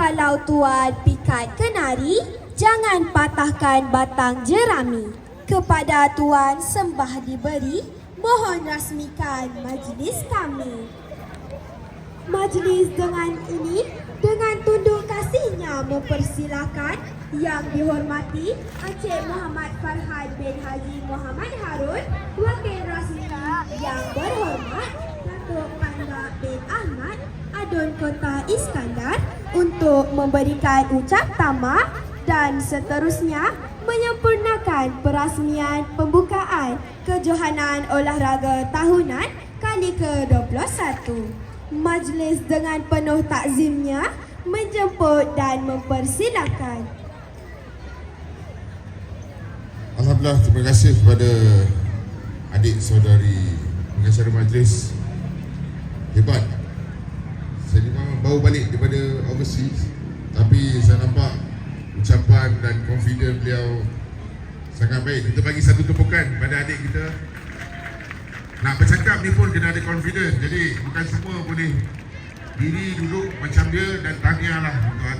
Kalau tuan pikat kenari, jangan patahkan batang jerami. Kepada tuan sembah diberi, mohon rasmikan majlis kami. Majlis dengan ini, dengan tunduk kasihnya mempersilakan Yang dihormati Encik Muhammad Farhan bin Haji Muhammad Harun, Wakil Rasmi yang berhormat Datuk Panda bin Ahmad Adun Kota Iskandar untuk memberikan ucap tamak dan seterusnya menyempurnakan perasmian pembukaan Kejohanan Olahraga Tahunan kali ke-21. Majlis dengan penuh takzimnya menjemput dan mempersilakan. Alhamdulillah, terima kasih kepada adik saudari pengacara majlis. Hebat. Saya memang baru balik daripada overseas, tapi saya nampak ucapan dan confident beliau sangat baik. Kita bagi satu tepukan pada adik kita. Nak bercakap ni pun kena ada confident. Jadi bukan semua boleh diri duduk macam dia, dan tahniahlah untuk adik.